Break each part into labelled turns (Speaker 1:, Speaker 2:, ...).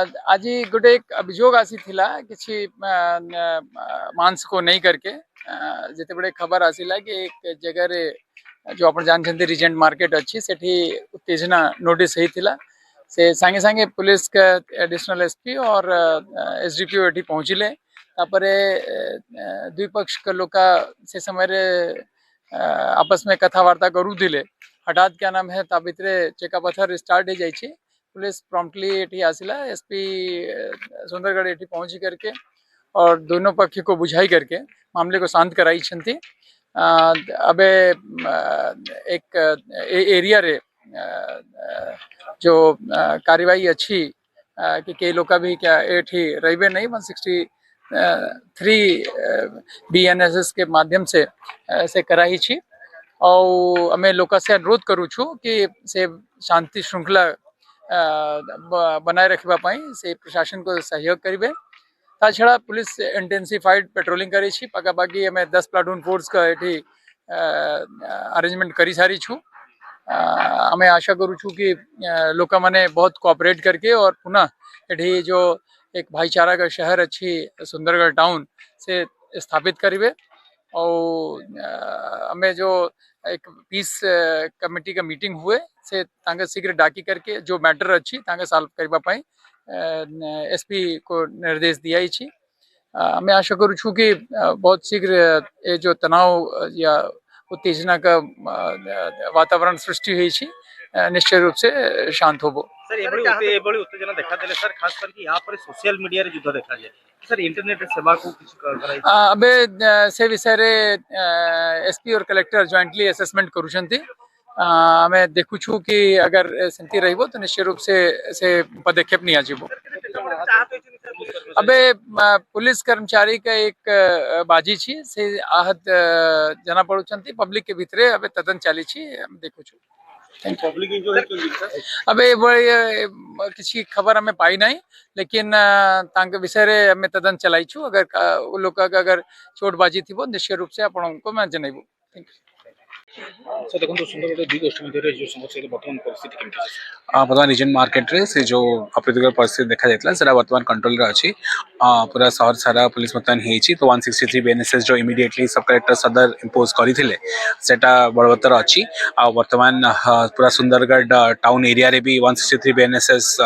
Speaker 1: आज गोटे एक अभियोग आसी थिला किछि मांस को नहीं करके जिते बड़े खबर आसिला कि एक जगह रे जो आप जानते रिजेंट मार्केट अच्छी सेठी उत्तेजना नोटिस होता से सांगे सांगे पुलिस का एडिशनल एसपी और एसडीपीओ एठी पहुँचले तापरे द्विपक्ष के लोग से समय रे आपस में कथावार्ता करूले हठात क्या नाम है ता भितरे चेकापथर स्टार्ट हो जाइए पुलिस प्रॉम्प्टली एठी आसिला एसपी सुंदरगढ़ एठी पहुंची करके और दोनों पक्ष को बुझाई करके मामले को शांत कराई छंती अबे एक एरिया रे जो कार्यवाही अच्छी कि कई लोग भी क्या एठी रहीबे नहीं 163 बीएनएसएस के माध्यम से कराई छी और हमें लोग से अनुरोध करूँ छु कि से शांति श्रृंखला बनाए रखा से प्रशासन को सहयोग करेंगे ता छड़ा पुलिस इंटेंसिफाइड पेट्रोलिंग करी छी पाखापाखि हमें 10 प्लाटून फोर्स का एठी अरेंजमेंट करी सारी छु हमें आशा करूँ छु कि लोग मैंने बहुत कोऑपरेट करके और पुनः एठी जो एक भाईचारा का शहर अच्छी सुंदरगढ़ टाउन से स्थापित करेंगे और हमें जो एक पीस कमेटी का मीटिंग हुए से तांगे शीघ्र डाकी करके जो मैटर अच्छी तांगे सॉल्व करबा पाई एसपी को निर्देश दिया ही छी मैं आशा करूँ छु कि बहुत शीघ्र ये जो तनाव या उत्तेजना का वातावरण सृष्टि हुई छी निश्चय रूप से शांत होबो
Speaker 2: सर ये बड़ी उत्तेजना देखा देले सर खास करके यहाँ पर सोशल मीडिया रे युद्ध देखा जाए सर इंटरनेट सेवा को किसी कराई
Speaker 1: अबे से विषय रे एसपी और कलेक्टर जॉइंटली असेसमेंट करूछंती हमें देखु छु कि अगर सेंती रहबो तो निश्चय रूप से पदक्षेप नहीं आजिबो अबे पुलिस कर्मचारी का एक बाजी छी से आहत जना पड़ुछंती पब्लिक के भीतरे अबे तदन चाली छी हम देखु छु अबे बड़े किसी खबर हमें पाई नहीं लेकिन तांके विषय रे हमें तदन चलाई छु अगर वो लोग का अगर चोटबाजी थी वो निश्चय रूप से आपण को मैं जनइबो थैंक यू
Speaker 2: सर देखो तो सुंदर दुई गोष्ठी मध्य जो समस्या वर्तमान परिस्थिति केमती
Speaker 3: वर्तमान रिजन मार्केट रे से जो अप्रीतिकर परिस्थिति देखा जाता है वर्तमान कंट्रोल रे अछि पूरा शहर सारा पुलिस मुतयन हेछि तो 163 बीएनएसएस जो इमीडिएटली सब कलेक्टर सदर इंपोज करिथिले सेटा बड़बतर अछि आ वर्तमान पूरा सुंदरगढ़ टाउन एरिया रे भी 163 बीएनएसएस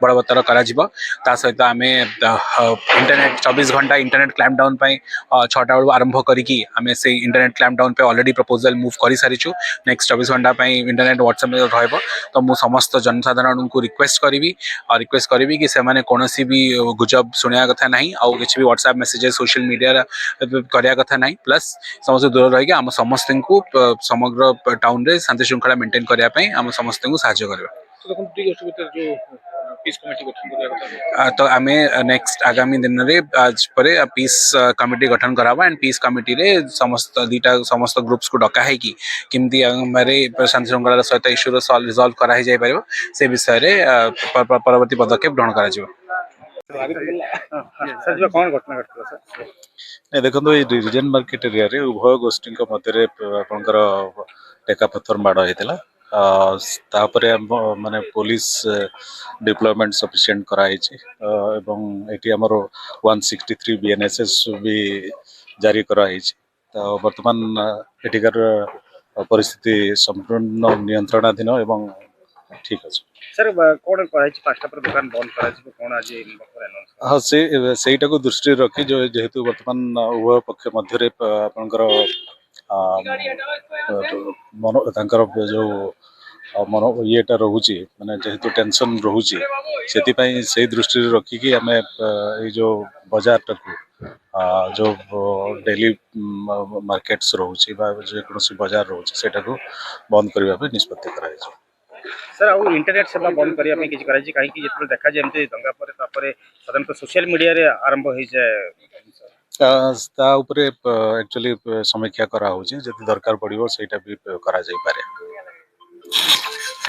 Speaker 3: बड़बतर करा जिवो ता सहित आमे इंटरनेट 24 घंटा इंटरनेट क्लैम्प डाउन पई 6टा बेलू आरंभ करिकी आमे से इंटरनेट क्लैम्प डाउन पे ऑलरेडी प्रपोजल मूव करि सारिछु नेक्स्ट 24 घंटा पई इंटरनेट व्हाट्सएप में रहबो तो मु समस्त जनसाधारण को रिक्वेस्ट करी कि से माने कोनोसी भी गुजब सुनिया कथा नहीं आ किछ भी व्हाट्सएप मैसेजेस सोशल मीडिया करिया कथा नहीं प्लस समस्त दूर रही हम समस्त को समग्र टाउन रे शांति श्रृंखला मेंटेन करिया पई हम समस्त को सहायता करबा तो आमे नेक्स्ट आगामी दिन रे आज परे पीस कमिटी गठन करावा एंड पीस कमिटी रे समस्त ग्रुप्स को डका है कि किमती हमारे शांति श्रृंखला सहित इश्यू रिजॉल्व करा ही जाय परबो से विषय रे परवर्ती पदक्षेप ग्रहण करा जिवो
Speaker 2: सर जो कौन घटना घटला सर
Speaker 4: नहीं देखो ये रिजन मार्केट एरिया रे उभय गोष्ठी मध्य आपंकर टेका पत्थर माड़ होता तापरे माने पुलिस डिप्लॉयमेंट सफिशिएंट कराई एवं एटी हमर 163 बीएनएसएस भी जारी कराई तो वर्तमान एटिकार परिस्थिति संपूर्ण नियंत्रणाधीन एवं ठीक अच्छे
Speaker 2: सर कोन कराई पांचटा पर दुकान बंद कराई कोन आज
Speaker 4: हाँ सेटा को दृष्टि रखी जो जेहेतु वर्तमान उभय पक्ष मध्य आपंकर जो मन येटा रोचे माने जेहेतु टेंशन रोचे से दृष्टि रखिकी आम जो बाजार टाक जो डेली मार्केट्स रोचे जेकोसी बाजार रोचे सेटा को बंद करने निष्पत्ति कराई
Speaker 2: सर आउ इंटरनेट सेवा बंद करिया में किछ कराई काहे कि जेतले देखा जे एमते दंगा पर तापरे साधारणतः सोशल मीडिया रे आरंभ होई जाय
Speaker 4: ता ऊपर एक्चुअली समीक्षा करा होची जति दरकार पड़िबो सेटा भी करा जाई पारे।